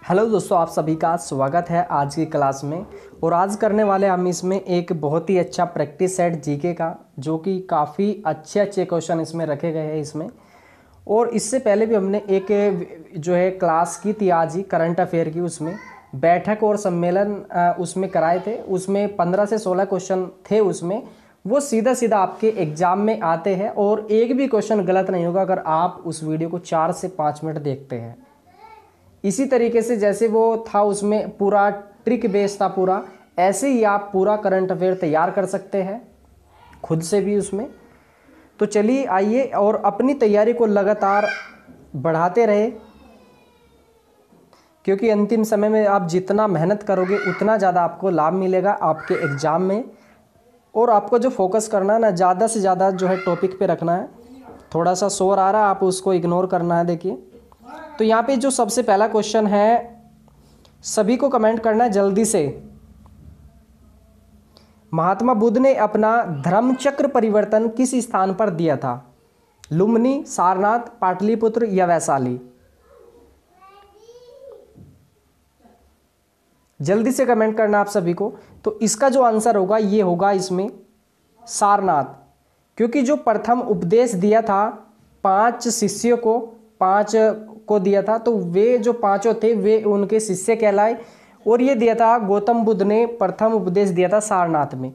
Hello दोस्तों, आप सभी का स्वागत है आज की क्लास में। और आज करने वाले हम इसमें एक बहुत ही अच्छा प्रैक्टिस सेट जीके का, जो कि काफ़ी अच्छे अच्छे क्वेश्चन इसमें रखे गए हैं इसमें। और इससे पहले भी हमने एक जो है क्लास की थी आज ही करंट अफेयर की, उसमें बैठक और सम्मेलन उसमें कराए थे। उसमें 15 से 16 क्वेश्चन थे उसमें। वो सीधा सीधा आपके एग्जाम में आते हैं और एक भी क्वेश्चन गलत नहीं होगा अगर आप उस वीडियो को 4 से 5 मिनट देखते हैं। इसी तरीके से जैसे वो था उसमें पूरा ट्रिक बेस्ड था पूरा, ऐसे ही आप पूरा करंट अफेयर तैयार कर सकते हैं खुद से भी उसमें। तो चलिए आइए और अपनी तैयारी को लगातार बढ़ाते रहे, क्योंकि अंतिम समय में आप जितना मेहनत करोगे उतना ज़्यादा आपको लाभ मिलेगा आपके एग्ज़ाम में। और आपको जो फोकस करना है ना, ज़्यादा से ज़्यादा जो है टॉपिक पे रखना है। थोड़ा सा शोर आ रहा है, आप उसको इग्नोर करना है। देखिए, तो यहाँ पे जो सबसे पहला क्वेश्चन है, सभी को कमेंट करना है जल्दी से। महात्मा बुद्ध ने अपना धर्मचक्र परिवर्तन किस स्थान पर दिया था? लुम्बिनी, सारनाथ, पाटलिपुत्र या वैशाली? जल्दी से कमेंट करना आप सभी को। तो इसका जो आंसर होगा ये होगा इसमें सारनाथ, क्योंकि जो प्रथम उपदेश दिया था 5 शिष्यों को, 5 को दिया था, तो वे जो 5 थे वे उनके शिष्य कहलाए। और ये दिया था गौतम बुद्ध ने, प्रथम उपदेश दिया था सारनाथ में।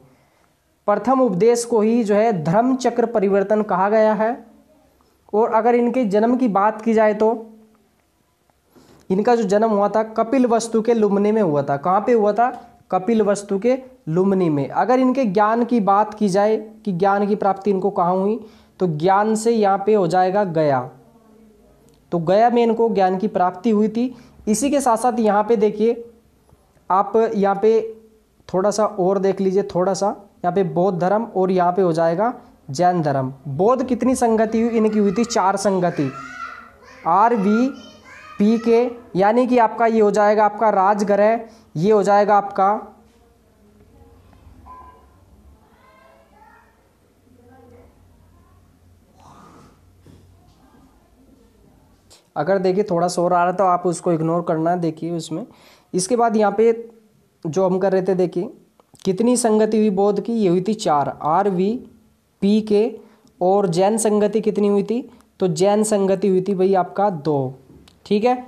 प्रथम उपदेश को ही जो है धर्म चक्र परिवर्तन कहा गया है। और अगर इनके जन्म की बात की जाए तो इनका जो जन्म हुआ था कपिलवस्तु के लुम्बिनी में हुआ था। कहाँ पे हुआ था? कपिलवस्तु के लुम्बिनी में। अगर इनके ज्ञान की बात की जाए कि ज्ञान की प्राप्ति इनको कहाँ हुई, तो ज्ञान से यहाँ पे हो जाएगा गया। तो गया में इनको ज्ञान की प्राप्ति हुई थी। इसी के साथ साथ यहाँ पे देखिए, आप यहाँ पे थोड़ा सा और देख लीजिए, थोड़ा सा यहाँ पे बौद्ध धर्म और यहाँ पे हो जाएगा जैन धर्म। बौद्ध कितनी संगति हुई? इनकी हुई थी 4 संगति, RVPK, यानी कि आपका ये हो जाएगा आपका राजगृह, ये हो जाएगा आपका अगर देखिए थोड़ा शोर आ रहा तो आप उसको इग्नोर करना है। देखिए उसमें इसके बाद यहाँ पे जो हम कर रहे थे, देखिए कितनी संगति हुई बौद्ध की? ये हुई थी 4, RVPK। और जैन संगति कितनी हुई थी? तो जैन संगति हुई थी भाई आपका 2। ठीक है,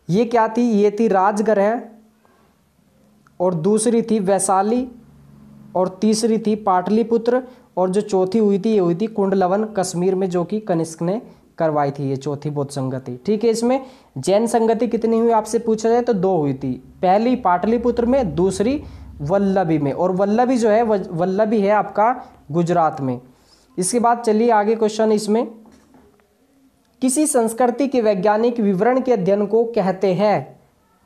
ये क्या थी? ये थी राजगृह, और दूसरी थी वैशाली, और तीसरी थी पाटलिपुत्र, और जो चौथी हुई थी ये हुई थी कुंडलवन कश्मीर में, जो कि कनिष्क ने करवाई थी ये चौथी बौद्ध संगति। ठीक है, इसमें जैन संगति कितनी हुई आपसे पूछा जाए तो 2 हुई थी। पहली पाटलिपुत्र में, दूसरी वल्लभी में। और वल्लभी जो है वल्लभी है आपका गुजरात में। इसके बाद चलिए आगे क्वेश्चन, इसमें किसी संस्कृति के वैज्ञानिक विवरण के अध्ययन को कहते हैं?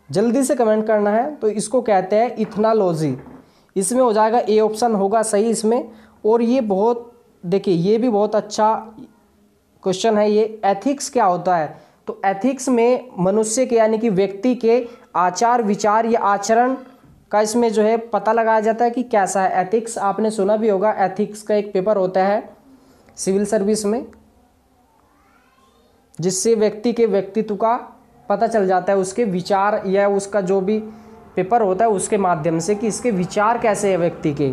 जल्दी से कमेंट करना है। तो इसको कहते हैं इथनोलॉजी। इसमें हो जाएगा ए ऑप्शन होगा सही इसमें। और ये बहुत, देखिए ये भी बहुत अच्छा क्वेश्चन है ये। एथिक्स क्या होता है? तो एथिक्स में मनुष्य के यानी कि व्यक्ति के आचार विचार या आचरण का इसमें जो है पता लगाया जाता है कि कैसा है एथिक्स। आपने सुना भी होगा, एथिक्स का एक पेपर होता है सिविल सर्विस में, जिससे व्यक्ति के व्यक्तित्व का पता चल जाता है, उसके विचार या उसका जो भी पेपर होता है उसके माध्यम से कि इसके विचार कैसे है व्यक्ति के।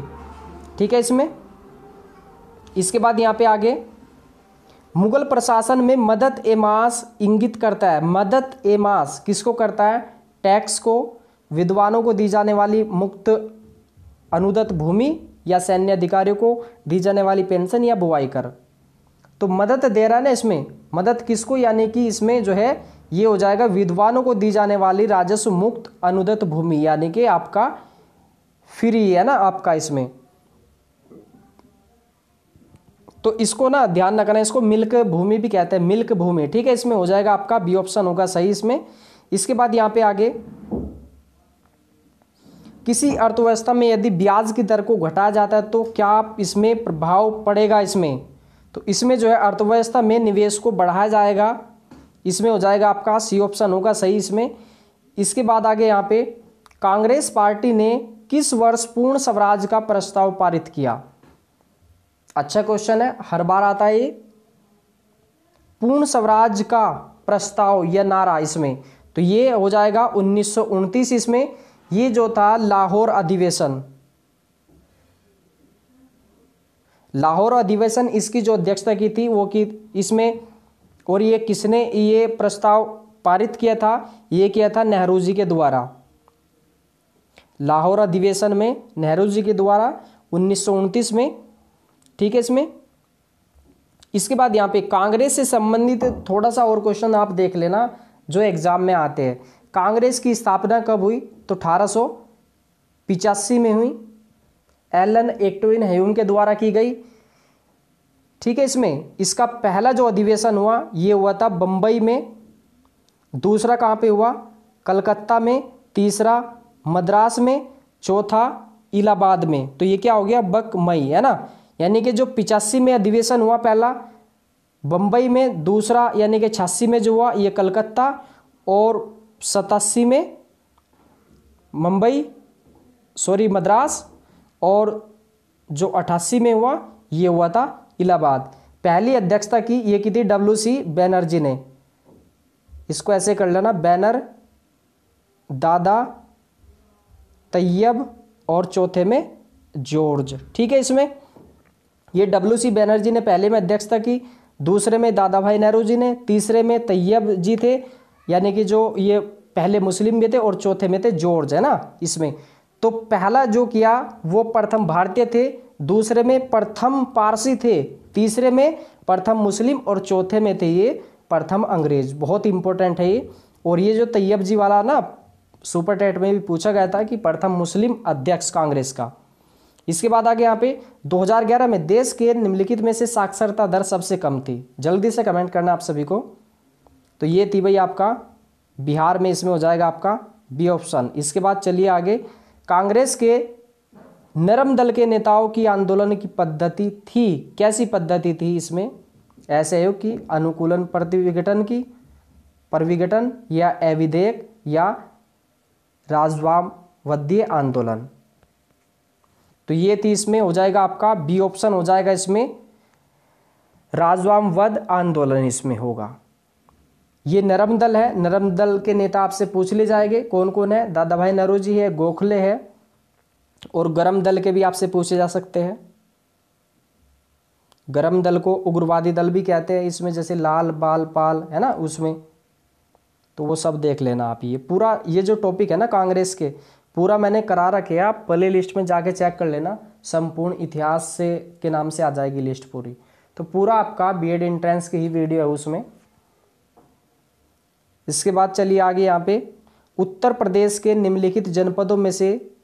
ठीक है, इसमें इसके बाद यहाँ पे आगे, मुगल प्रशासन में मदद ए मास इंगित करता है। मदद ए मास किसको करता है? टैक्स को, विद्वानों को दी जाने वाली मुक्त अनुदत्त भूमि, या सैन्य अधिकारियों को दी जाने वाली पेंशन, या बुआई कर। तो मदद दे रहा है ना इसमें, मदद किसको? यानी कि इसमें जो है ये हो जाएगा विद्वानों को दी जाने वाली राजस्व मुक्त अनुदत्त भूमि, यानी कि आपका फ्री है ना आपका इसमें। तो इसको ना ध्यान रखना, इसको मिल्क भूमि भी कहते हैं, मिल्क भूमि। ठीक है, इसमें हो जाएगा आपका बी ऑप्शन होगा सही इसमें। इसके बाद यहाँ पे आगे, किसी अर्थव्यवस्था में यदि ब्याज की दर को घटाया जाता है तो क्या इसमें प्रभाव पड़ेगा इसमें? तो इसमें जो है अर्थव्यवस्था में निवेश को बढ़ाया जाएगा। इसमें हो जाएगा आपका सी ऑप्शन होगा सही इसमें। इसके बाद आगे यहाँ पे, कांग्रेस पार्टी ने किस वर्ष पूर्ण स्वराज का प्रस्ताव पारित किया? अच्छा क्वेश्चन है, हर बार आता है ये। पूर्ण स्वराज का प्रस्ताव या नारा इसमें, तो ये हो जाएगा 1929 इसमें। ये जो था लाहौर अधिवेशन, लाहौर अधिवेशन, इसकी जो अध्यक्षता की थी वो की इसमें, और ये किसने ये प्रस्ताव पारित किया था, ये किया था नेहरू जी के द्वारा। लाहौर अधिवेशन में नेहरू जी के द्वारा 1929 में, ठीक है इसमें। इसके बाद यहाँ पे कांग्रेस से संबंधित थोड़ा सा और क्वेश्चन आप देख लेना जो एग्जाम में आते हैं। कांग्रेस की स्थापना कब हुई, तो 1885 में हुई, एलन एक्टविन ह्यूम के द्वारा की गई, ठीक है इसमें। इसका पहला जो अधिवेशन हुआ ये हुआ था बंबई में, दूसरा कहाँ पे हुआ, कलकत्ता में, तीसरा मद्रास में, चौथा इलाहाबाद में। तो ये क्या हो गया, बक मई, है ना। यानी कि जो 85 में अधिवेशन हुआ पहला बंबई में, दूसरा यानी कि 86 में जो हुआ ये कलकत्ता, और 87 में मद्रास, और जो 88 में हुआ ये हुआ था इलाहाबाद। पहली अध्यक्षता की ये की थी WC बनर्जी ने, इसको ऐसे कर लेना, बैनर, दादा तैयब, और चौथे में जॉर्ज, ठीक है इसमें। ये WC बनर्जी ने पहले में अध्यक्षता की, दूसरे में दादा भाई नेहरू जी ने, तीसरे में तैयब जी थे यानी कि जो ये पहले मुस्लिम भी थे, और चौथे में थे जॉर्ज, है ना इसमें। तो पहला जो किया वो प्रथम भारतीय थे, दूसरे में प्रथम पारसी थे, तीसरे में प्रथम मुस्लिम, और चौथे में थे ये प्रथम अंग्रेज। बहुत इंपॉर्टेंट है ये। और ये जो तैयब जी वाला ना सुपर टेट में भी पूछा गया था कि प्रथम मुस्लिम अध्यक्ष कांग्रेस का। इसके बाद आगे यहाँ पे 2011 में देश के निम्नलिखित में से साक्षरता दर सबसे कम थी, जल्दी से कमेंट करना आप सभी को। तो ये थी भाई आपका बिहार में, इसमें हो जाएगा आपका बी ऑप्शन। इसके बाद चलिए आगे, कांग्रेस के नरम दल के नेताओं की आंदोलन की पद्धति थी, कैसी पद्धति थी इसमें, ऐसे हो कि अनुकूलन प्रविघटन या अविधेयक या राजवामवादी आंदोलन। तो ये थी, इसमें हो जाएगा आपका बी ऑप्शन हो जाएगा इसमें, राजवामवाद आंदोलन इसमें होगा। ये नरम दल है, नरम दल के नेता आपसे पूछ ले जाएंगे कौन कौन है, दादा भाई नौरोजी है, गोखले है, और गरम दल के भी आपसे पूछे जा सकते हैं। गरम दल को उग्रवादी दल भी कहते हैं इसमें, जैसे लाल बाल पाल है ना उसमें। तो वो सब देख लेना आप। ये पूरा ये जो टॉपिक है ना कांग्रेस के, पूरा मैंने करा रखे है, आप प्ले लिस्ट में जाके चेक कर लेना, संपूर्ण इतिहास से के नाम से आ जाएगी लिस्ट पूरी। तो पूरा आपका बीएड एंट्रेंस की ही वीडियो है उसमें। इसके बाद चलिए आगे, यहाँ पे उत्तर प्रदेश के निम्नलिखित जनपदों में से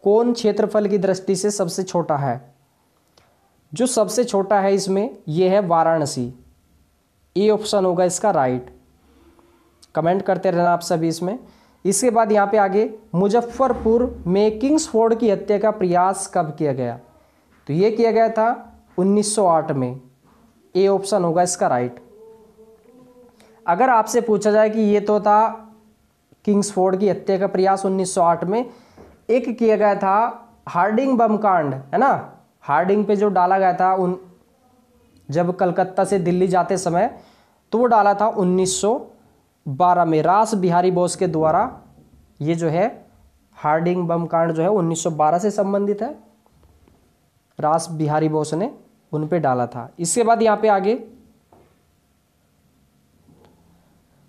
कौन क्षेत्रफल की दृष्टि से सबसे छोटा है। जो सबसे छोटा है इसमें यह है वाराणसी, ए ऑप्शन होगा इसका राइट। कमेंट करते रहना आप सभी इसमें। इसके बाद यहाँ पे आगे, मुजफ्फरपुर में किंग्सफोर्ड की हत्या का प्रयास कब किया गया। तो ये किया गया था 1908 में, ए ऑप्शन होगा इसका राइट। अगर आपसे पूछा जाए कि ये तो था किंग्सफोर्ड की हत्या का प्रयास 1908 में, एक किया गया था हार्डिंग बम कांड, है ना, हार्डिंग पे जो डाला गया था उन जब कलकत्ता से दिल्ली जाते समय, तो वो डाला था 1912 में रास बिहारी बोस के द्वारा। ये जो है हार्डिंग बम कांड जो है 1912 से संबंधित है, रास बिहारी बोस ने उन पे डाला था। इसके बाद यहाँ पे आगे,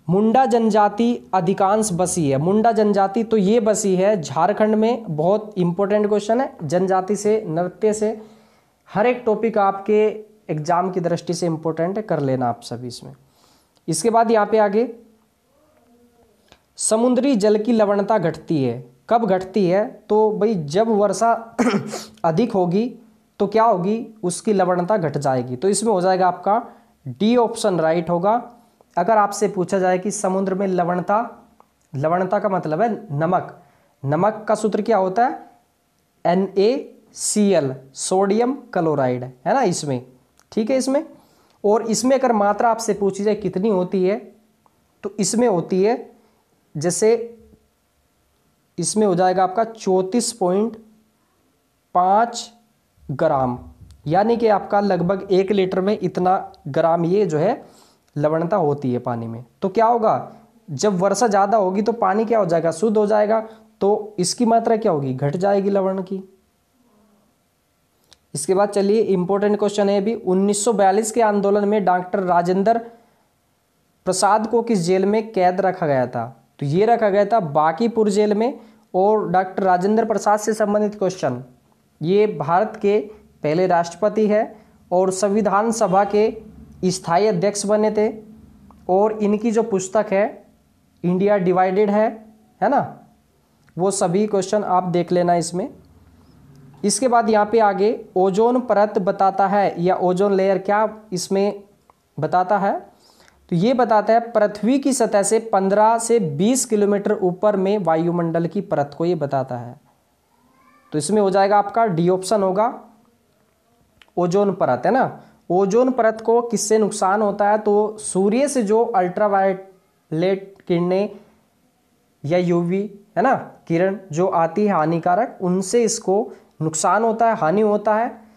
मुंडा जनजाति अधिकांश बसी है। मुंडा जनजाति तो ये बसी है झारखंड में, बहुत इंपॉर्टेंट क्वेश्चन है, जनजाति से नृत्य से हर एक टॉपिक आपके एग्जाम की दृष्टि से इंपॉर्टेंट है, कर लेना आप सभी इसमें। इसके बाद यहाँ पे आगे, समुद्री जल की लवणता घटती है, कब घटती है। तो भाई जब वर्षा अधिक होगी तो क्या होगी, उसकी लवणता घट जाएगी। तो इसमें हो जाएगा आपका डी ऑप्शन राइट होगा। अगर आपसे पूछा जाए कि समुद्र में लवणता, लवणता का मतलब है नमक, नमक का सूत्र क्या होता है, NaCl, सोडियम क्लोराइड, है ना इसमें, ठीक है इसमें। और इसमें अगर मात्रा आपसे पूछी जाए कितनी होती है, तो इसमें होती है, जैसे इसमें हो जाएगा आपका 34.5 ग्राम, यानी कि आपका लगभग 1 लीटर में इतना ग्राम ये जो है लवणता होती है पानी में। तो क्या होगा, जब वर्षा ज़्यादा होगी तो पानी क्या हो जाएगा, शुद्ध हो जाएगा, तो इसकी मात्रा क्या होगी, घट जाएगी लवण की। इसके बाद चलिए इंपॉर्टेंट क्वेश्चन है भी, 1942 के आंदोलन में डॉक्टर राजेंद्र प्रसाद को किस जेल में कैद रखा गया था? तो ये रखा गया था बांकीपुर जेल में। और डॉक्टर राजेंद्र प्रसाद से संबंधित क्वेश्चन, ये भारत के पहले राष्ट्रपति है और संविधान सभा के स्थायी अध्यक्ष बने थे। और इनकी जो पुस्तक है इंडिया डिवाइडेड है ना, वो सभी क्वेश्चन आप देख लेना इसमें। इसके बाद यहाँ पे आगे ओजोन परत बताता है, या ओजोन लेयर क्या इसमें बताता है? तो ये बताता है पृथ्वी की सतह से 15 से 20 किलोमीटर ऊपर में वायुमंडल की परत को ये बताता है। तो इसमें हो जाएगा आपका डी ऑप्शन होगा, ओजोन परत, है ना। ओजोन परत को किससे नुकसान होता है? तो सूर्य से जो अल्ट्रावायलेट किरणें या यूवी, है ना, किरण जो आती है हानिकारक, उनसे इसको नुकसान होता है, हानि होता है,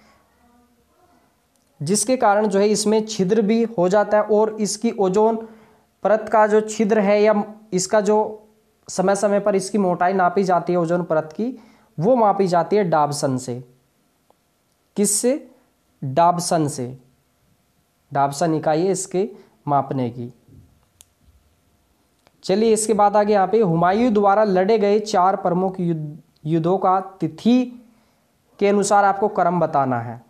जिसके कारण जो है इसमें छिद्र भी हो जाता है। और इसकी ओजोन परत का जो छिद्र है, या इसका जो समय समय पर इसकी मोटाई नापी जाती है ओजोन परत की, वो मापी जाती है डाबसन से। किससे? डाबसन से। डाबसन इकाई है इसके मापने की। चलिए इसके बाद आगे यहाँ पे हुमायूं द्वारा लड़े गए 4 प्रमुख युद्धों का तिथि के अनुसार आपको क्रम बताना है।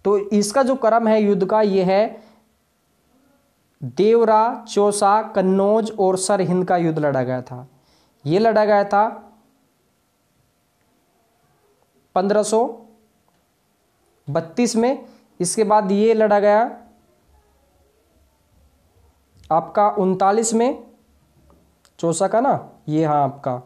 तो इसका जो क्रम है युद्ध का, ये है देवरा, चौसा, कन्नौज और सरहिंद का युद्ध लड़ा गया था। ये लड़ा गया था 1532 में। इसके बाद ये लड़ा गया आपका 39 में, चौसा का ना, ये हाँ आपका।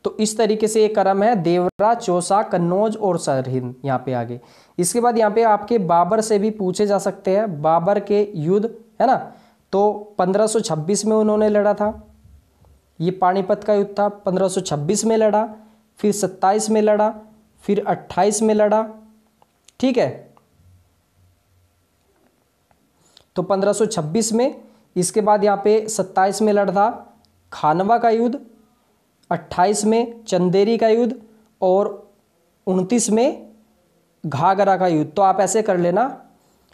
तो इस तरीके से ये क्रम है, देवरा, चौसा, कन्नौज और सरहिंद यहाँ पे आगे। इसके बाद यहाँ पे आपके बाबर से भी पूछे जा सकते हैं, बाबर के युद्ध, है ना। तो 1526 में उन्होंने लड़ा था, ये पानीपत का युद्ध था। 1526 में लड़ा, फिर 27 में लड़ा, फिर 28 में लड़ा, ठीक है। तो 1526 में, इसके बाद यहाँ पे 27 में लड़ा था खानवा का युद्ध, 28 में चंदेरी का युद्ध और 29 में घाघरा का युद्ध। तो आप ऐसे कर लेना,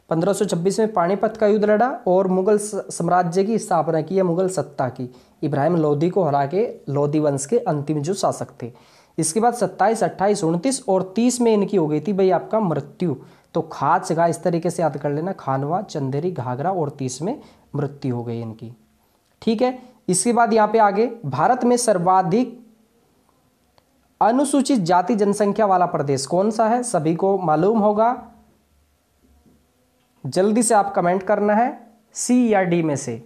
1526 में पानीपत का युद्ध लड़ा और मुगल साम्राज्य की स्थापना की है, मुगल सत्ता की, इब्राहिम लोदी को हरा के लोदी वंश के अंतिम जो शासक थे। इसके बाद 27, 28, 29 और 30 में इनकी हो गई थी भाई आपका मृत्यु। तो खास जगह इस तरीके से याद कर लेना, खानवा, चंदेरी, घाघरा और 30 में मृत्यु हो गई इनकी, ठीक है। इसके बाद यहाँ पे आगे भारत में सर्वाधिक अनुसूचित जाति जनसंख्या वाला प्रदेश कौन सा है? सभी को मालूम होगा, जल्दी से आप कमेंट करना है, सी या डी में से।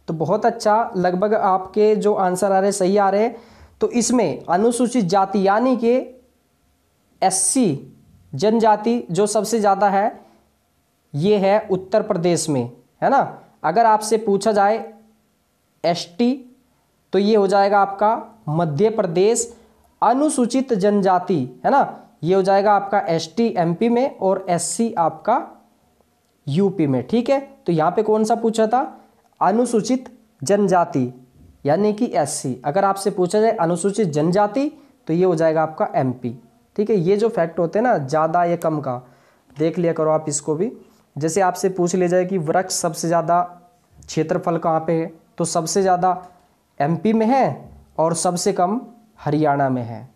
तो बहुत अच्छा, लगभग आपके जो आंसर आ रहे सही आ रहे हैं। तो इसमें अनुसूचित जाति यानी कि एससी जनजाति जो सबसे ज़्यादा है, ये है उत्तर प्रदेश में, है ना। अगर आपसे पूछा जाए एसटी, तो ये हो जाएगा आपका मध्य प्रदेश। अनुसूचित जनजाति, है ना, ये हो जाएगा आपका एसटी एमपी में और एससी आपका यूपी में, ठीक है। तो यहाँ पे कौन सा पूछा था? अनुसूचित जनजाति यानी कि एससी। अगर आपसे पूछा जाए अनुसूचित जनजाति, तो ये हो जाएगा आपका एमपी, ठीक है। ये जो फैक्ट होते हैं ना, ज़्यादा या कम का, देख लिया करो आप इसको भी। जैसे आपसे पूछ लिया जाए कि वृक्ष सबसे ज़्यादा क्षेत्रफल कहाँ पे है, तो सबसे ज़्यादा एमपी में है और सबसे कम हरियाणा में है,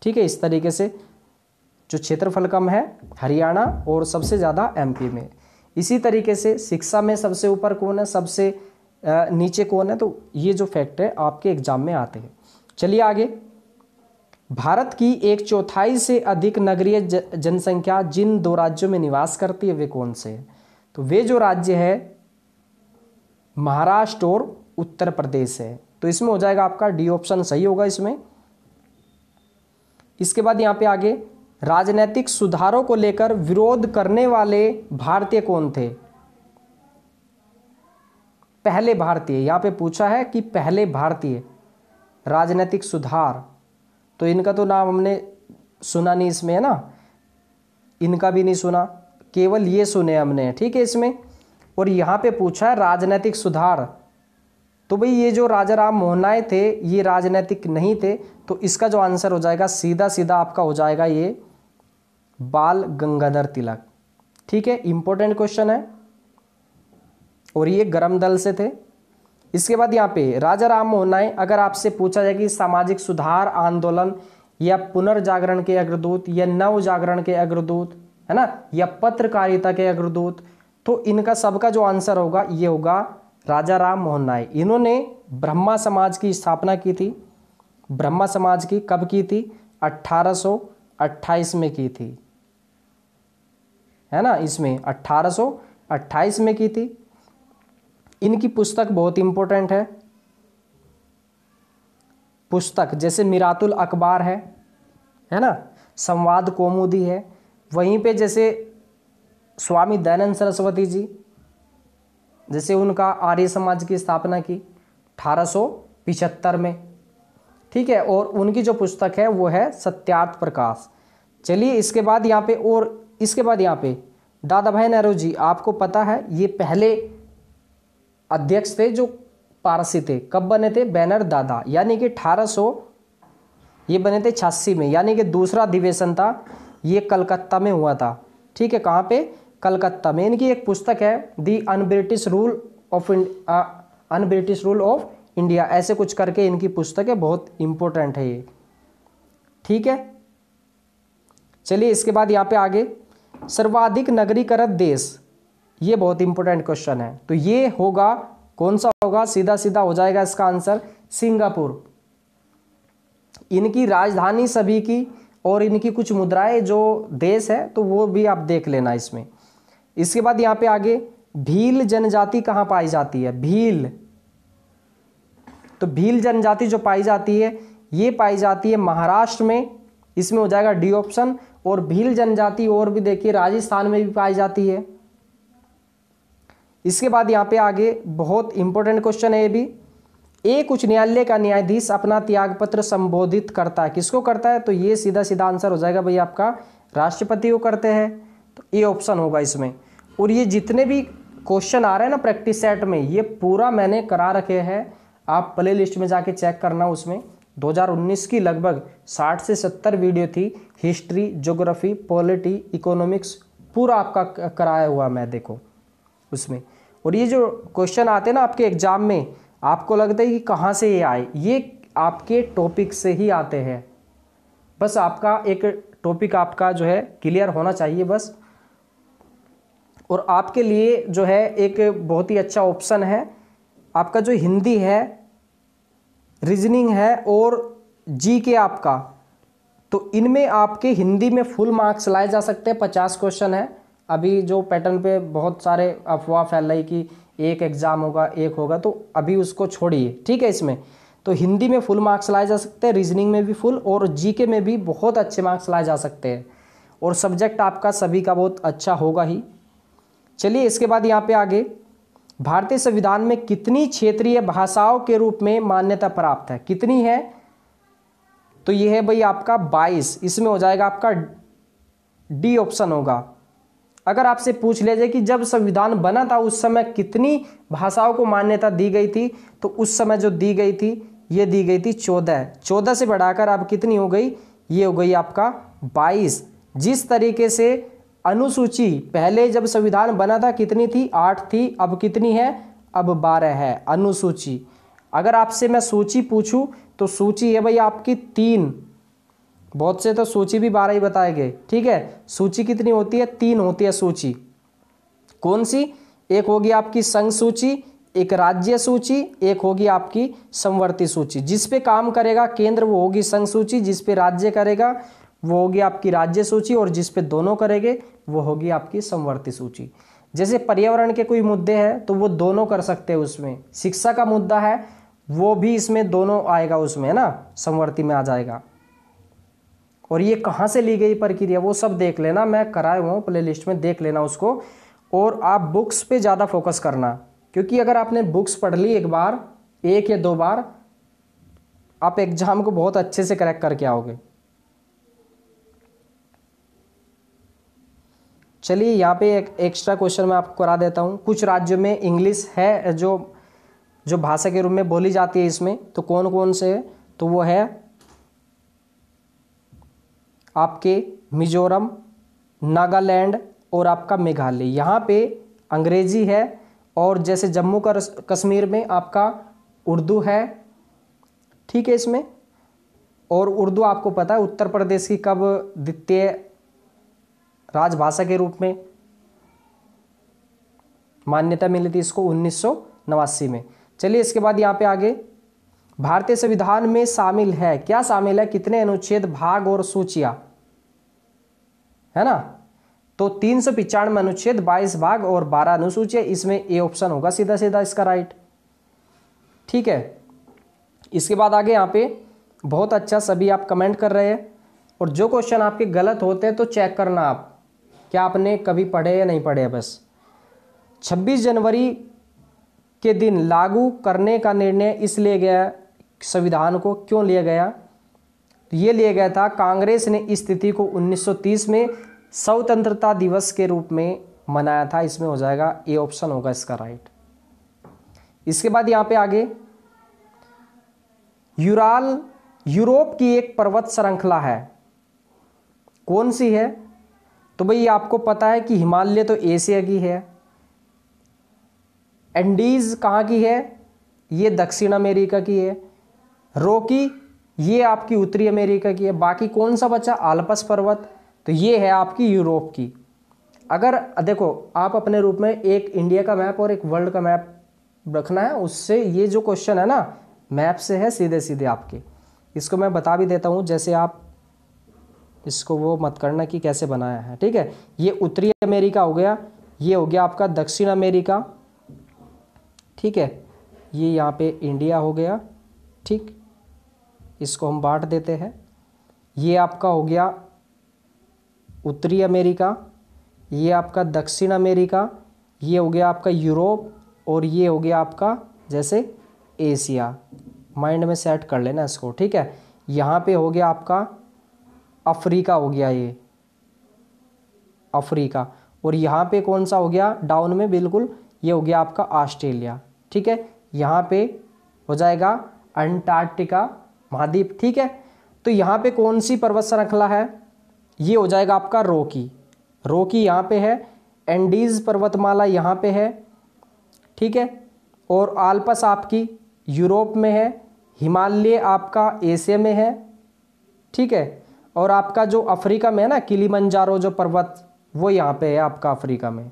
ठीक है। इस तरीके से जो क्षेत्रफल कम है हरियाणा और सबसे ज़्यादा एमपी में। इसी तरीके से शिक्षा में सबसे ऊपर कौन है, सबसे नीचे कौन है, तो ये जो फैक्ट है आपके एग्जाम में आते हैं। चलिए आगे, भारत की 1/4 से अधिक नगरीय जनसंख्या जिन 2 राज्यों में निवास करती है वे कौन से हैं? तो वे जो राज्य है महाराष्ट्र और उत्तर प्रदेश है। तो इसमें हो जाएगा आपका डी ऑप्शन सही होगा इसमें। इसके बाद यहाँ पे आगे, राजनीतिक सुधारों को लेकर विरोध करने वाले भारतीय कौन थे? पहले भारतीय, यहाँ पे पूछा है कि पहले भारतीय राजनीतिक सुधार, तो इनका तो नाम हमने सुना नहीं इसमें, है ना, इनका भी नहीं सुना, केवल ये सुने हमने, ठीक है। इसमें और यहाँ पे पूछा है राजनीतिक सुधार, तो भाई ये जो राजा राम मोहन राय थे ये राजनीतिक नहीं थे, तो इसका जो आंसर हो जाएगा सीधा सीधा आपका हो जाएगा ये बाल गंगाधर तिलक। ठीक है, इंपॉर्टेंट क्वेश्चन है और ये गर्म दल से थे। इसके बाद यहाँ पे राजा राम मोहन राय, अगर आपसे पूछा जाए कि सामाजिक सुधार आंदोलन या पुनर्जागरण के अग्रदूत या नव जागरण के अग्रदूत, है ना, या पत्रकारिता के अग्रदूत, तो इनका सबका जो आंसर होगा ये होगा राजा राम मोहन राय। इन्होंने ब्रह्मा समाज की स्थापना की थी। ब्रह्मा समाज की कब की थी? 1828 में की थी, है ना, इसमें 1828 में की थी। इनकी पुस्तक बहुत इंपॉर्टेंट है, पुस्तक जैसे मिरातुल अखबार है ना, संवाद कौमुदी है। वहीं पे जैसे स्वामी दयानंद सरस्वती जी, जैसे उनका आर्य समाज की स्थापना की 1875 में। ठीक है, और उनकी जो पुस्तक है वो है सत्यार्थ प्रकाश। चलिए इसके बाद यहाँ पे, और इसके बाद यहाँ पे दादा भाई नेहरू जी, आपको पता है ये पहले अध्यक्ष थे जो पारसी थे। कब बने थे? बैनर दादा, यानी कि 1800 ये बने थे 86 में, यानी कि दूसरा अधिवेशन था ये कलकत्ता में हुआ था। ठीक है, कहाँ पे? कलकत्ता में। इनकी एक पुस्तक है दी अनब्रिटिश रूल ऑफ इंडिया, ऐसे कुछ करके इनकी पुस्तक है, बहुत इंपॉर्टेंट है ये। ठीक है, चलिए इसके बाद यहाँ पे आगे, सर्वाधिक नगरीकृत देश, ये बहुत इंपॉर्टेंट क्वेश्चन है। तो ये होगा, कौन सा होगा? सीधा सीधा हो जाएगा इसका आंसर सिंगापुर। इनकी राजधानी सभी की और इनकी कुछ मुद्राएं जो देश है तो वो भी आप देख लेना इसमें। इसके बाद यहाँ पे आगे, भील जनजाति कहाँ पाई जाती है? भील, तो भील जनजाति जो पाई जाती है ये पाई जाती है महाराष्ट्र में, इसमें हो जाएगा डी ऑप्शन। और भील जनजाति और भी देखिए राजस्थान में भी पाई जाती है। इसके बाद यहाँ पे आगे बहुत इंपॉर्टेंट क्वेश्चन है ये भी, एक उच्च न्यायालय का न्यायाधीश अपना त्यागपत्र संबोधित करता है, किसको करता है? तो ये सीधा सीधा आंसर हो जाएगा भाई आपका राष्ट्रपति को करते हैं, तो ये ऑप्शन होगा इसमें। और ये जितने भी क्वेश्चन आ रहे हैं ना प्रैक्टिस सेट में, ये पूरा मैंने करा रखे हैं, आप प्ले लिस्ट में जाके चेक करना। उसमें 2019 की लगभग 60 से 70 वीडियो थी, हिस्ट्री, ज्योग्राफी, पॉलिटी, इकोनॉमिक्स, पूरा आपका कराया हुआ मैं, देखो उसमें। और ये जो क्वेश्चन आते हैं ना आपके एग्जाम में, आपको लगता है कि कहाँ से ये आए, ये आपके टॉपिक से ही आते हैं। बस आपका एक टॉपिक आपका जो है क्लियर होना चाहिए बस। और आपके लिए जो है एक बहुत ही अच्छा ऑप्शन है आपका जो हिंदी है, रीजनिंग है और जीके आपका, तो इनमें आपके हिंदी में फुल मार्क्स लाए जा सकते हैं। 50 क्वेश्चन है। अभी जो पैटर्न पे बहुत सारे अफवाह फैल रही कि एक एग्जाम होगा, एक होगा, तो अभी उसको छोड़िए। ठीक है, इसमें तो हिंदी में फुल मार्क्स लाए जा सकते हैं, रीजनिंग में भी फुल, और जीके में भी बहुत अच्छे मार्क्स लाए जा सकते हैं। और सब्जेक्ट आपका सभी का बहुत अच्छा होगा ही। चलिए इसके बाद यहाँ पे आगे, भारतीय संविधान में कितनी क्षेत्रीय भाषाओं के रूप में मान्यता प्राप्त है? कितनी है? तो ये है भाई आपका 22, इसमें हो जाएगा आपका डी ऑप्शन होगा। अगर आपसे पूछ लिया जाए कि जब संविधान बना था उस समय कितनी भाषाओं को मान्यता दी गई थी, तो उस समय जो दी गई थी ये दी गई थी 14 से बढ़ाकर अब कितनी हो गई? ये हो गई आपका 22। जिस तरीके से अनुसूची पहले जब संविधान बना था कितनी थी? 8 थी, अब कितनी है? अब 12 है अनुसूची। अगर आपसे मैं सूची पूछूं तो सूची है भाई आपकी 3, बहुत से तो सूची भी 12 ही बताए गए। ठीक है, सूची कितनी होती है? 3 होती है सूची। कौन सी? एक होगी आपकी संघ सूची, एक राज्य सूची, एक होगी आपकी समवर्ती सूची। जिस पे काम करेगा केंद्र वो होगी संघ सूची, जिस पे राज्य करेगा वो होगी आपकी राज्य सूची, और जिस पे दोनों करेंगे वो होगी आपकी समवर्ती सूची। जैसे पर्यावरण के कोई मुद्दे हैं तो वो दोनों कर सकते हैं उसमें, शिक्षा का मुद्दा है वो भी इसमें दोनों आएगा उसमें, है ना, समवर्ती में आ जाएगा। और ये कहाँ से ली गई प्रक्रिया वो सब देख लेना, मैं कराया हुआ हूँ प्ले लिस्ट में, देख लेना उसको। और आप बुक्स पे ज़्यादा फोकस करना, क्योंकि अगर आपने बुक्स पढ़ ली एक बार, 1 या 2 बार, आप एग्जाम को बहुत अच्छे से क्रैक करके आओगे। चलिए यहाँ पे एक एक्स्ट्रा क्वेश्चन मैं आपको करा देता हूँ। कुछ राज्यों में इंग्लिश है जो भाषा के रूप में बोली जाती है इसमें, तो कौन कौन से है? तो वो है आपके मिजोरम, नागालैंड और आपका मेघालय। यहाँ पे अंग्रेजी है, और जैसे जम्मू कश्मीर में आपका उर्दू है, ठीक है इसमें। और उर्दू आपको पता है उत्तर प्रदेश की कब द्वितीय राजभाषा के रूप में मान्यता मिली थी इसको? 1989 में। चलिए इसके बाद यहाँ पे आगे, भारतीय संविधान में शामिल है, क्या शामिल है? कितने अनुच्छेद, भाग और सूचियां, है ना? तो 395 अनुच्छेद, 22 भाग और 12 अनुसूचियां। इसमें ए ऑप्शन होगा सीधा सीधा इसका राइट, ठीक है। इसके बाद आगे यहाँ पे बहुत अच्छा सभी आप कमेंट कर रहे हैं, और जो क्वेश्चन आपके गलत होते हैं तो चेक करना आप क्या आपने कभी पढ़े या नहीं पढ़े। बस 26 जनवरी के दिन लागू करने का निर्णय इसलिए गया, संविधान को क्यों लिया गया? तो ये लिया गया था, कांग्रेस ने इस तिथि को 1930 में स्वतंत्रता दिवस के रूप में मनाया था। इसमें हो जाएगा ए ऑप्शन होगा इसका राइट। इसके बाद यहाँ पे आगे, यूरोप की एक पर्वत श्रृंखला है, कौन सी है? तो भाई आपको पता है कि हिमालय तो एशिया की है, एंडीज कहाँ की है? ये दक्षिण अमेरिका की है, रॉकी ये आपकी उत्तरी अमेरिका की है। बाकी कौन सा बचा? आल्प्स पर्वत, तो ये है आपकी यूरोप की। अगर देखो आप अपने रूप में एक इंडिया का मैप और एक वर्ल्ड का मैप रखना है, उससे ये जो क्वेश्चन है ना मैप से है सीधे सीधे आपके। इसको मैं बता भी देता हूँ, जैसे आप इसको वो मत करना कि कैसे बनाया है, ठीक है। ये उत्तरी अमेरिका हो गया, ये हो गया आपका दक्षिण अमेरिका, ठीक है। ये यहाँ पे इंडिया हो गया, ठीक, इसको हम बांट देते हैं। ये आपका हो गया उत्तरी अमेरिका, ये आपका दक्षिण अमेरिका, ये हो गया आपका यूरोप, और ये हो गया आपका जैसे एशिया। माइंड में सेट कर लेना इसको, ठीक है। यहाँ पे हो गया आपका अफ्रीका, हो गया ये अफ्रीका, और यहाँ पे कौन सा हो गया डाउन में बिल्कुल? ये हो गया आपका ऑस्ट्रेलिया, ठीक है। यहाँ पे हो जाएगा अंटार्कटिका महाद्वीप, ठीक है। तो यहाँ पे कौन सी पर्वत श्रृंखला है? ये हो जाएगा आपका रॉकी यहाँ पे है, एंडीज पर्वतमाला यहाँ पे है, ठीक है। और आल्प्स आपकी यूरोप में है, हिमालय आपका एशिया में है, ठीक है। और आपका जो अफ्रीका में है ना किलिमंजारो जो पर्वत, वो यहाँ पे है आपका अफ्रीका में।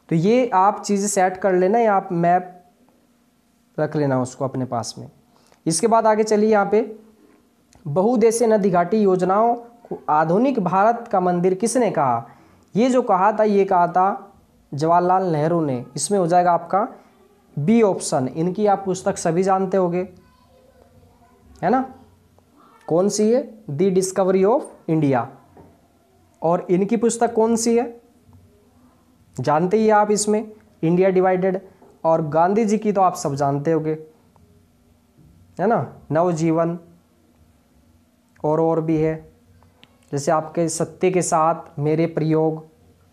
तो ये आप चीज़ें सेट कर लेना, या आप मैप रख लेना उसको अपने पास में। इसके बाद आगे चलिए, यहाँ पे बहुउद्देशीय नदी घाटी योजनाओं को आधुनिक भारत का मंदिर किसने कहा? ये जो कहा था, ये कहा था जवाहरलाल नेहरू ने। इसमें हो जाएगा आपका बी ऑप्शन। इनकी आप पुस्तक सभी जानते होंगे, है ना? कौन सी है? The discovery of India. और इनकी पुस्तक कौन सी है? जानते ही आप इसमें, इंडिया डिवाइडेड। और गांधी जी की तो आप सब जानते होंगे, है ना, नवजीवन। और भी है, जैसे आपके सत्य के साथ, मेरे प्रयोग,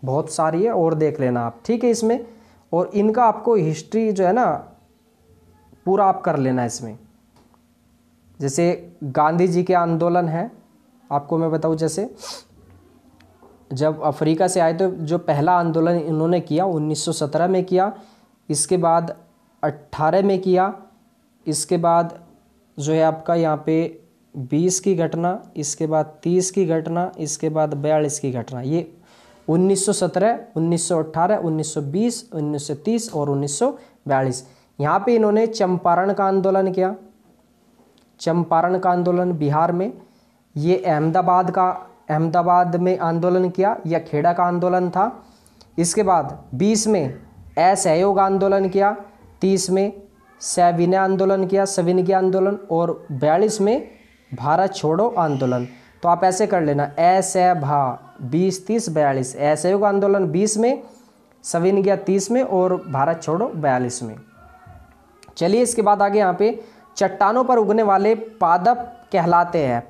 बहुत सारी है, और देख लेना आप, ठीक है इसमें। और इनका आपको हिस्ट्री जो है ना पूरा आप कर लेना इसमें। जैसे गांधी जी के आंदोलन है, आपको मैं बताऊं, जैसे जब अफ्रीका से आए तो जो पहला आंदोलन इन्होंने किया 1917 में किया, इसके बाद 18 में किया, इसके बाद जो है आपका यहाँ पे 20 की घटना, इसके बाद 30 की घटना, इसके बाद 42 की घटना। ये 1917, 1918, 1920, 1930 और 1942। यहाँ पे इन्होंने चंपारण का आंदोलन किया। चंपारण का आंदोलन बिहार में। ये अहमदाबाद में आंदोलन किया, या खेड़ा का आंदोलन था। इसके बाद 20 में असहयोग आंदोलन किया, 30 में सविनय आंदोलन किया, सविनय आंदोलन, और 42 में भारत छोड़ो आंदोलन। तो आप ऐसे कर लेना, असभा 20, 30, 42। असहयोग आंदोलन 20 में, सविनय 30 में, और भारत छोड़ो 42 में। चलिए इसके बाद आगे, यहाँ पे चट्टानों पर उगने वाले पादप कहलाते हैं।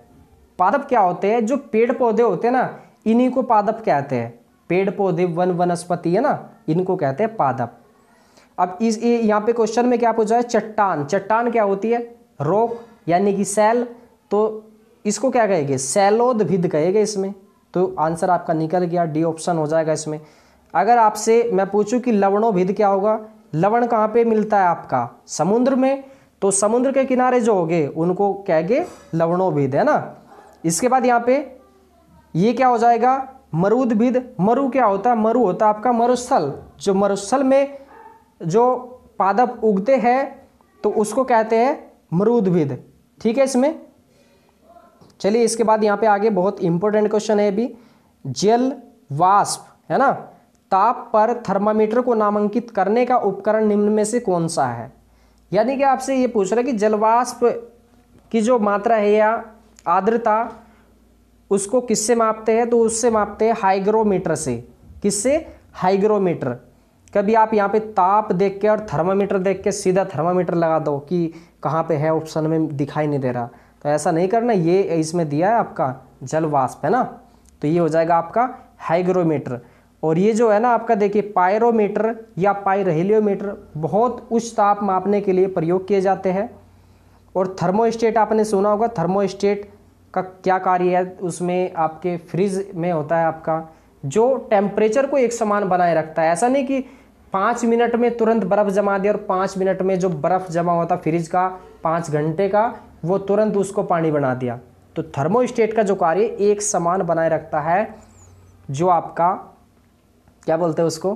पादप क्या होते हैं? जो पेड़ पौधे होते हैं ना, इन्हीं को पादप कहते हैं। पेड़ पौधे वन वनस्पति है ना, इनको कहते हैं पादप। अब इस यहाँ पे क्वेश्चन में क्या पूछा है, चट्टान। चट्टान क्या होती है, रॉक यानी कि सेल, तो इसको क्या कहेंगे, सेलोदभिद कहेंगे इसमें। तो आंसर आपका निकल गया, डी ऑप्शन हो जाएगा इसमें। अगर आपसे मैं पूछूं कि लवणोभिद क्या होगा, लवण कहाँ पे मिलता है आपका, समुद्र में, तो समुद्र के किनारे जो होंगे उनको कहेंगे लवणोभिद, है ना। इसके बाद यहाँ पे ये क्या हो जाएगा, मरुदभिद। मरु क्या होता है, मरु होता है आपका मरुस्थल, जो मरुस्थल में जो पादप उगते हैं तो उसको कहते हैं मरुदभिद, ठीक है इसमें। चलिए इसके बाद यहाँ पे आगे बहुत इंपॉर्टेंट क्वेश्चन है अभी, जल वाष्प, है ना, ताप पर थर्मामीटर को नामांकित करने का उपकरण निम्न में से कौन सा है। यानी कि आपसे ये पूछ रहा है कि जलवाष्प की जो मात्रा है या आर्द्रता, उसको किससे मापते हैं, तो उससे मापते हैं हाइग्रोमीटर से। किससे, हाइग्रोमीटर। कभी आप यहाँ पे ताप देख के और थर्मामीटर देख के सीधा थर्मामीटर लगा दो कि कहाँ पे है, ऑप्शन में दिखाई नहीं दे रहा, तो ऐसा नहीं करना। ये इसमें दिया है आपका जल वाष्प, है ना, तो ये हो जाएगा आपका हाइग्रोमीटर। और ये जो है ना आपका देखिए पायरोमीटर या पायरहेलियोमीटर बहुत उच्च ताप मापने के लिए प्रयोग किए जाते हैं। और थर्मोस्टेट आपने सुना होगा, थर्मोस्टेट का क्या कार्य है, उसमें आपके फ्रिज में होता है आपका, जो टेम्परेचर को एक समान बनाए रखता है। ऐसा नहीं कि 5 मिनट में तुरंत बर्फ़ जमा दिया और 5 मिनट में जो बर्फ़ जमा होता फ्रिज का 5 घंटे का, वो तुरंत उसको पानी बना दिया। तो थर्मोस्टेट का जो कार्य एक समान बनाए रखता है, जो आपका क्या बोलते हैं उसको,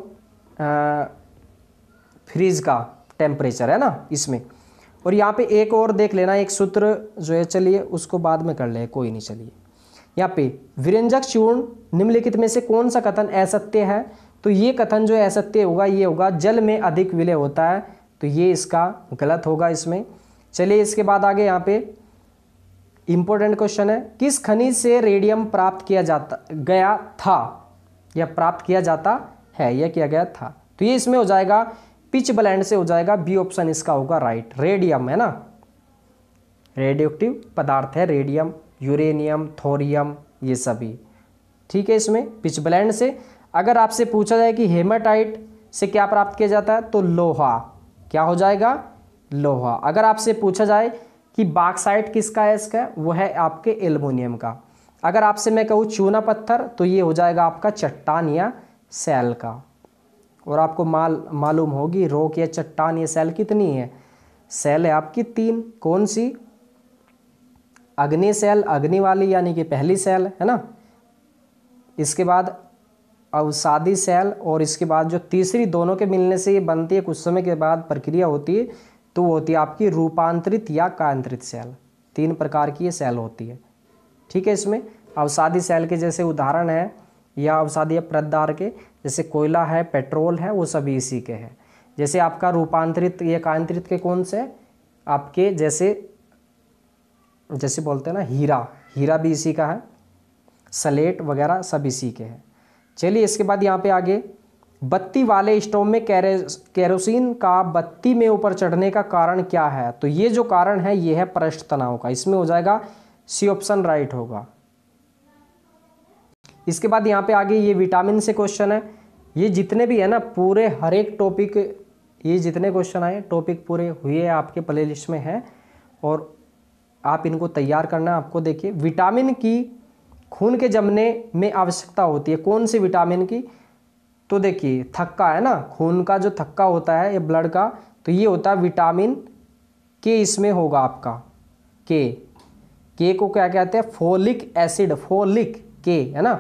फ्रिज का टेम्परेचर, है ना इसमें। और यहाँ पे एक और देख लेना, एक सूत्र जो है, चलिए उसको बाद में कर ले, कोई नहीं। चलिए यहाँ पे विरंजक चूर्ण निम्नलिखित में से कौन सा कथन असत्य है, तो ये कथन जो असत्य होगा ये होगा जल में अधिक विलय होता है, तो ये इसका गलत होगा इसमें। चलिए इसके बाद आगे यहाँ पे इंपॉर्टेंट क्वेश्चन है, किस खनिज से रेडियम प्राप्त किया गया था, या प्राप्त किया जाता है, या किया गया था, तो ये इसमें हो जाएगा पिच ब्लेंड से हो जाएगा, बी ऑप्शन इसका होगा राइट। रेडियम, है ना, रेडियोएक्टिव पदार्थ है रेडियम, यूरेनियम, थोरियम, ये सभी, ठीक है इसमें पिच ब्लेंड से। अगर आपसे पूछा जाए कि हेमाटाइट से क्या प्राप्त किया जाता है, तो लोहा, क्या हो जाएगा, लोहा। अगर आपसे पूछा जाए कि बॉक्साइट किसका है, इसका वो है आपके एल्युमिनियम का। अगर आपसे मैं कहूँ चूना पत्थर, तो ये हो जाएगा आपका चट्टान या सेल का। और आपको मालूम होगी रॉक या चट्टान या सेल कितनी है, सेल है आपकी 3, कौन सी, अग्नि सेल, अग्नि वाली यानी कि पहली सेल, है ना, इसके बाद अवसादी सेल, और इसके बाद जो तीसरी, दोनों के मिलने से ये बनती है, कुछ समय के बाद प्रक्रिया होती है, तो वो होती है आपकी रूपांतरित या कायांतरित सेल। 3 प्रकार की ये सेल होती है, ठीक है इसमें। अवसादी सेल के जैसे उदाहरण है, या अवसादी प्रदार के जैसे कोयला है, पेट्रोल है, वो सभी इसी के हैं। जैसे आपका रूपांतरित या कायांतरित के कौन से, आपके जैसे बोलते हैं ना हीरा, हीरा भी इसी का है, सलेट वगैरह सब इसी के हैं। चलिए इसके बाद यहाँ पे आगे, बत्ती वाले स्टोव में केरोसिन का बत्ती में ऊपर चढ़ने का कारण क्या है, तो ये जो कारण है ये है पृष्ठ तनाव का, इसमें हो जाएगा सी ऑप्शन राइट होगा। इसके बाद यहाँ पे आगे ये विटामिन से क्वेश्चन है। ये जितने भी है ना पूरे हर एक टॉपिक, ये जितने क्वेश्चन आए टॉपिक पूरे हुए आपके प्ले लिस्ट में है, और आप इनको तैयार करना। आपको देखिए विटामिन की खून के जमने में आवश्यकता होती है, कौन सी विटामिन की, तो देखिए थक्का, है ना, खून का जो थक्का होता है ये ब्लड का, तो ये होता है विटामिन के, इसमें होगा आपका के को क्या कहते हैं, फोलिक एसिड, फोलिक के, है ना,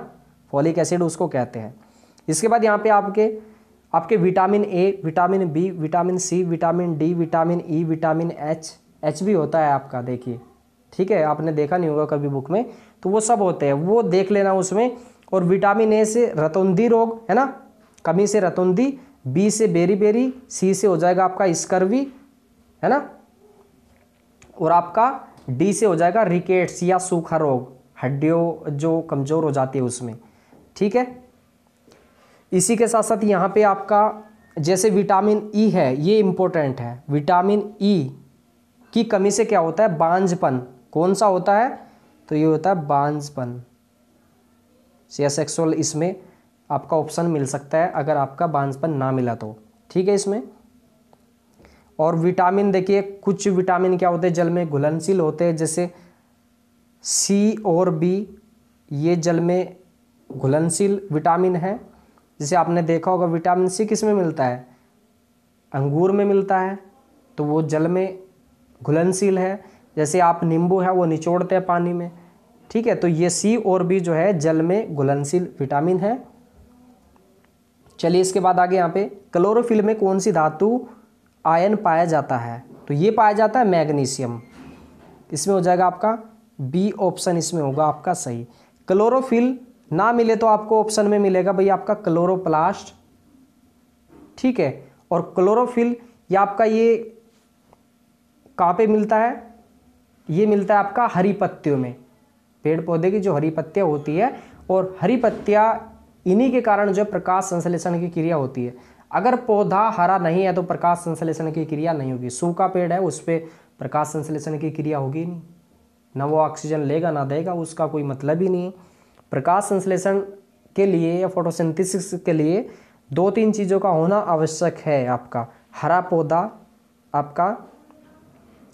फोलिक एसिड उसको कहते हैं। इसके बाद यहाँ पे आपके vitamin A, vitamin B, vitamin C, vitamin D, vitamin E, vitamin H भी होता है आपका, देखिए, ठीक है, आपने देखा नहीं होगा कभी बुक में, तो वो सब होते हैं, वो देख लेना उसमें। और विटामिन ए से रतौंधी रोग, है ना, कमी से रतौंधी, बी से बेरी, सी से हो जाएगा आपका स्कर्वी, है ना, और आपका डी से हो जाएगा रिकेट्स या सूखा रोग, हड्डियों जो कमजोर हो जाती है उसमें, ठीक है। इसी के साथ साथ यहाँ पे आपका जैसे विटामिन ई है, ये इंपॉर्टेंट है, विटामिन ई की कमी से क्या होता है, बांझपन, कौन सा होता है, तो ये होता है बांझपन या सेक्सुअल इसमें आपका ऑप्शन मिल सकता है अगर आपका बांझपन ना मिला तो। ठीक है इसमें। और विटामिन देखिए, कुछ विटामिन क्या होते हैं जल में घुलनशील होते हैं, जैसे सी और बी, ये जल में घुलनशील विटामिन है। जैसे आपने देखा होगा विटामिन सी किस में मिलता है, अंगूर में मिलता है, तो वो जल में घुलनशील है। जैसे आप नींबू है वो निचोड़ते हैं पानी में। ठीक है, तो ये सी और बी जो है जल में घुलनशील विटामिन है। चलिए इसके बाद आगे यहाँ पे क्लोरोफिल में कौन सी धातु आयन पाया जाता है, तो ये पाया जाता है मैग्नीशियम। इसमें हो जाएगा आपका बी ऑप्शन, इसमें होगा आपका सही। क्लोरोफिल ना मिले तो आपको ऑप्शन में मिलेगा भाई आपका क्लोरोप्लास्ट। ठीक है, और क्लोरोफिल ये आपका ये कहाँ पे मिलता है, ये मिलता है आपका हरी पत्तियों में, पेड़ पौधे की जो हरी पत्तियाँ होती है, और हरी पत्तियाँ इन्हीं के कारण जो प्रकाश संश्लेषण की क्रिया होती है। अगर पौधा हरा नहीं है तो प्रकाश संश्लेषण की क्रिया नहीं होगी। सूखा पेड़ है उस पर प्रकाश संश्लेषण की क्रिया होगी नहीं, ना वो ऑक्सीजन लेगा ना देगा, उसका कोई मतलब ही नहीं है। प्रकाश संश्लेषण के लिए या फोटोसिंथेसिस के लिए 2-3 चीज़ों का होना आवश्यक है। आपका हरा पौधा, आपका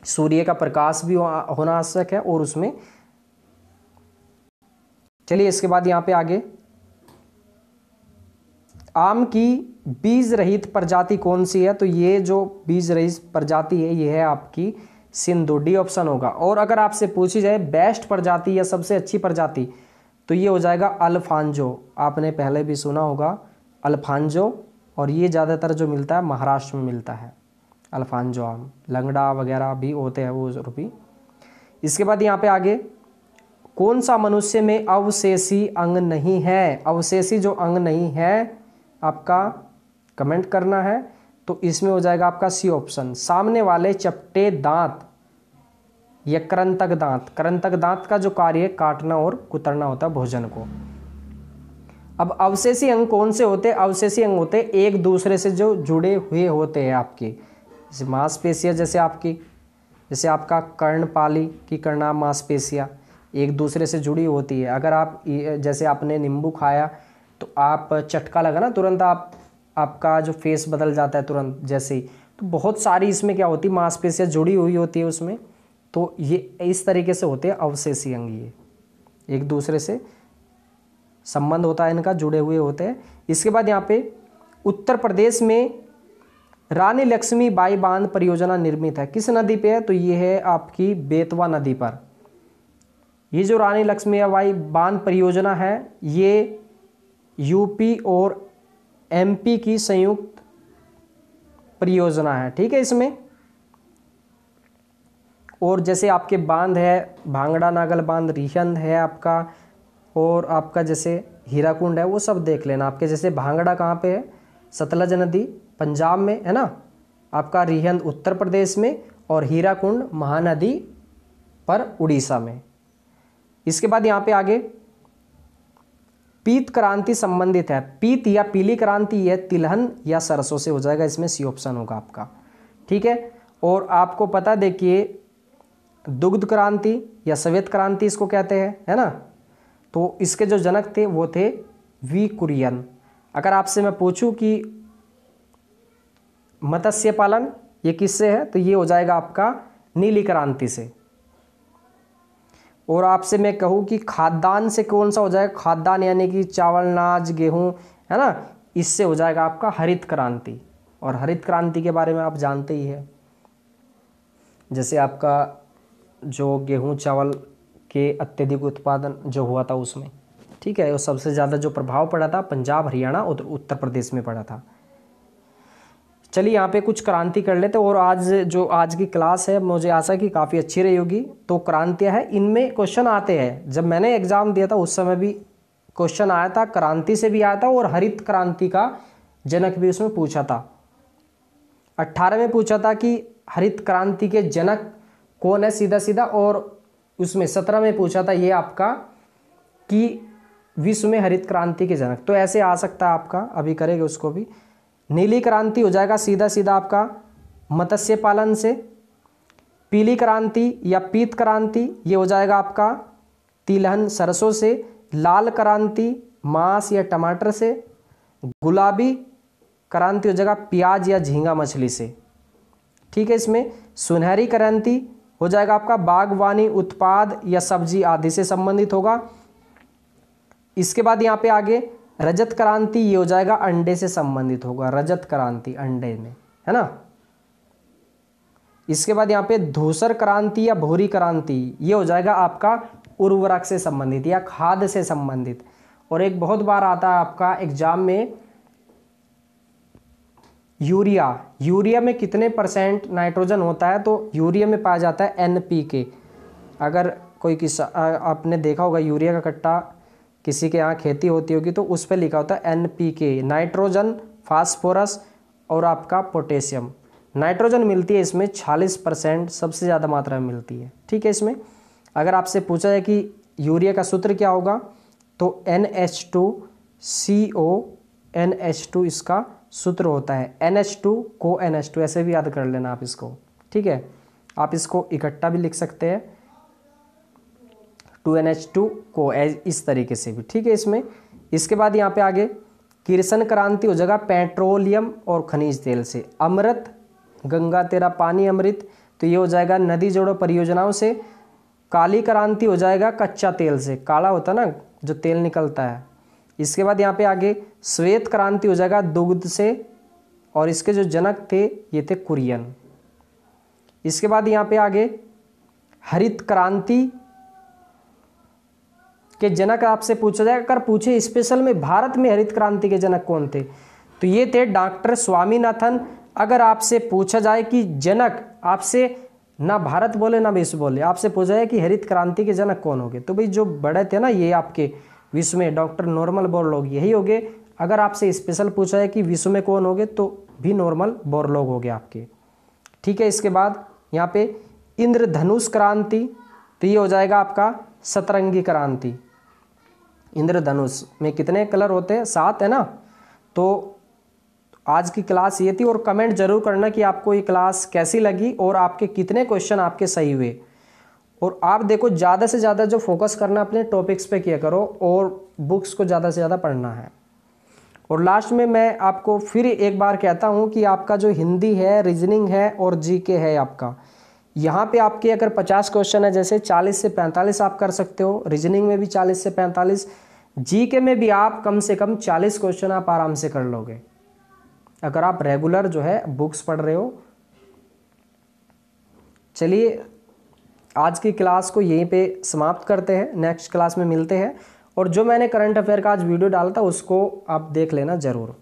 सूर्य का प्रकाश भी होना आवश्यक है, और उसमें चलिए इसके बाद यहाँ पे आगे, आम की बीज रहित प्रजाति कौन सी है, तो ये जो बीज रहित प्रजाति है ये है आपकी सिंधु, डी ऑप्शन होगा। और अगर आपसे पूछी जाए बेस्ट प्रजाति या सबसे अच्छी प्रजाति, तो ये हो जाएगा अल्फांजो। आपने पहले भी सुना होगा अल्फांजो, और ये ज़्यादातर जो मिलता है महाराष्ट्र में मिलता है अल्फांजो आम। लंगड़ा वगैरह भी होते हैं वो भी। इसके बाद यहाँ पे आगे, कौन सा मनुष्य में अवशेषी अंग नहीं है, अवशेषी जो अंग नहीं है आपका कमेंट करना है। तो इसमें हो जाएगा आपका सी ऑप्शन, सामने वाले चपटे दांत या करंतक दांत। करंतक दांत का जो कार्य है काटना और कुतरना होता है भोजन को। अब अवशेषी अंग कौन से होते हैं, अवशेषी अंग होते हैं एक दूसरे से जो जुड़े हुए होते हैं आपके, जैसे मांसपेशियां, जैसे आपका कर्णपाली की कर्णा मांसपेशियां एक दूसरे से जुड़ी होती है। अगर आप जैसे आपने नींबू खाया तो आप चटका लगा ना, तुरंत आपका जो फेस बदल जाता है तुरंत जैसे ही। तो बहुत सारी इसमें क्या होती है मांसपेशियां जुड़ी हुई होती है उसमें, तो ये इस तरीके से होते हैं अवशेषी अंग। ये एक दूसरे से संबंध होता है इनका, जुड़े हुए होते हैं। इसके बाद यहाँ पे उत्तर प्रदेश में रानी लक्ष्मीबाई बांध परियोजना निर्मित है, किस नदी पे है, तो ये है आपकी बेतवा नदी पर। ये जो रानी लक्ष्मीबाई बांध परियोजना है ये यूपी और एमपी की संयुक्त परियोजना है। ठीक है इसमें, और जैसे आपके बांध है भांगड़ा नागल बांध, रिहंद है आपका, और आपका जैसे हीराकुंड है, वो सब देख लेना। आपके जैसे भांगड़ा कहाँ पे है, सतलज नदी पंजाब में है ना, आपका रिहंद उत्तर प्रदेश में, और हीराकुंड महानदी पर उड़ीसा में। इसके बाद यहाँ पे आगे पीत क्रांति संबंधित है, पीत या पीली क्रांति है तिलहन या सरसों से, हो जाएगा इसमें सी ऑप्शन होगा आपका। ठीक है, और आपको पता देखिए दुग्ध क्रांति या श्वेत क्रांति इसको कहते हैं, है ना, तो इसके जो जनक थे वो थे वी कुरियन। अगर आपसे मैं पूछूं कि मत्स्य पालन ये किससे है, तो ये हो जाएगा आपका नीली क्रांति से। और आपसे मैं कहूँ कि खाद्यान्न से कौन सा हो जाएगा, खाद्यान्न यानी कि चावल अनाज गेहूँ, है ना, इससे हो जाएगा आपका हरित क्रांति। और हरित क्रांति के बारे में आप जानते ही है, जैसे आपका जो गेहूँ चावल के अत्यधिक उत्पादन जो हुआ था उसमें। ठीक है, और सबसे ज़्यादा जो प्रभाव पड़ा था पंजाब हरियाणा और उत्तर प्रदेश में पड़ा था। चलिए यहाँ पे कुछ क्रांति कर लेते, और आज की क्लास है मुझे आशा कि काफ़ी अच्छी रही होगी। तो क्रांतियाँ हैं, इनमें क्वेश्चन आते हैं, जब मैंने एग्ज़ाम दिया था उस समय भी क्वेश्चन आया था, क्रांति से भी आया था, और हरित क्रांति का जनक भी उसमें पूछा था। 18 में पूछा था कि हरित क्रांति के जनक कौन है सीधा सीधा, और उसमें 17 में पूछा था ये आपका कि विश्व में हरित क्रांति के जनक। तो ऐसे आ सकता है आपका, अभी करेंगे उसको भी। नीली क्रांति हो जाएगा सीधा सीधा आपका मत्स्य पालन से। पीली क्रांति या पीत क्रांति ये हो जाएगा आपका तिलहन सरसों से। लाल क्रांति मांस या टमाटर से। गुलाबी क्रांति हो जाएगा प्याज या झींगा मछली से। ठीक है, इसमें सुनहरी क्रांति हो जाएगा आपका बागवानी उत्पाद या सब्जी आदि से संबंधित होगा। इसके बाद यहाँ पे आगे रजत क्रांति, ये हो जाएगा अंडे से संबंधित होगा, रजत क्रांति अंडे में, है ना। इसके बाद यहाँ पे धूसर क्रांति या भूरी क्रांति, ये हो जाएगा आपका उर्वरक से संबंधित या खाद से संबंधित। और एक बहुत बार आता है आपका एग्जाम में यूरिया में कितने % नाइट्रोजन होता है, तो यूरिया में पाया जाता है NPK। अगर कोई आपने देखा होगा यूरिया का कट्टा किसी के यहाँ खेती होती होगी तो उस पर लिखा होता है NPK, नाइट्रोजन, फास्फोरस और आपका पोटेशियम। नाइट्रोजन मिलती है इसमें 46%, सबसे ज़्यादा मात्रा में मिलती है। ठीक है, इसमें अगर आपसे पूछा जाए कि यूरिया का सूत्र क्या होगा तो NH2CO NH2 इसका सूत्र होता है। NH2 को NH2 ऐसे भी याद कर लेना आप इसको। ठीक है, आप इसको इकट्ठा भी लिख सकते हैं 2NH2 को इस तरीके से भी। ठीक है, इसमें इसके बाद यहाँ पे आगे किरसन क्रांति हो जाएगा पेट्रोलियम और खनिज तेल से। अमृत, गंगा तेरा पानी अमृत, तो ये हो जाएगा नदी जोड़ो परियोजनाओं से। काली क्रांति हो जाएगा कच्चा तेल से, काला होता ना जो तेल निकलता है। इसके बाद यहाँ पे आगे श्वेत क्रांति हो जाएगा दुग्ध से, और इसके जो जनक थे ये थे कुरियन। इसके बाद यहाँ पे आगे हरित क्रांति के जनक आपसे पूछा जाएगा, अगर पूछे स्पेशल में भारत में हरित क्रांति के जनक कौन थे तो ये थे डॉक्टर स्वामीनाथन। अगर आपसे पूछा जाए कि जनक, आपसे ना भारत बोले ना विश्व बोले, आपसे पूछा जाए कि हरित क्रांति के जनक कौन होंगे, तो भाई जो बड़े थे ना ये आपके विश्व में डॉक्टर नॉर्मल बोरलॉग यही होंगे। अगर आपसे स्पेशल पूछा है कि विश्व में कौन होंगे तो भी नॉर्मल बोरलॉग हो गए आपके। ठीक है, इसके बाद यहाँ पे इंद्रधनुष क्रांति, तो ये हो जाएगा आपका सतरंगी क्रांति। इंद्रधनुष में कितने कलर होते हैं? 7 है ना। तो आज की क्लास ये थी, और कमेंट जरूर करना कि आपको ये क्लास कैसी लगी और आपके कितने क्वेश्चन आपके सही हुए। और आप देखो ज़्यादा से ज़्यादा जो फोकस करना अपने टॉपिक्स पे किया करो और बुक्स को ज़्यादा से ज़्यादा पढ़ना है। और लास्ट में मैं आपको फिर एक बार कहता हूँ कि आपका जो हिंदी है, रीजनिंग है और जीके है आपका, यहाँ पे आपके अगर 50 क्वेश्चन है, जैसे 40 से 45 आप कर सकते हो, रीजनिंग में भी 40 से 45, जीके में भी आप कम से कम 40 क्वेश्चन आप आराम से कर लोगे अगर आप रेगुलर जो है बुक्स पढ़ रहे हो। चलिए आज की क्लास को यहीं पे समाप्त करते हैं, नेक्स्ट क्लास में मिलते हैं। और जो मैंने करंट अफेयर का आज वीडियो डाला था उसको आप देख लेना ज़रूर।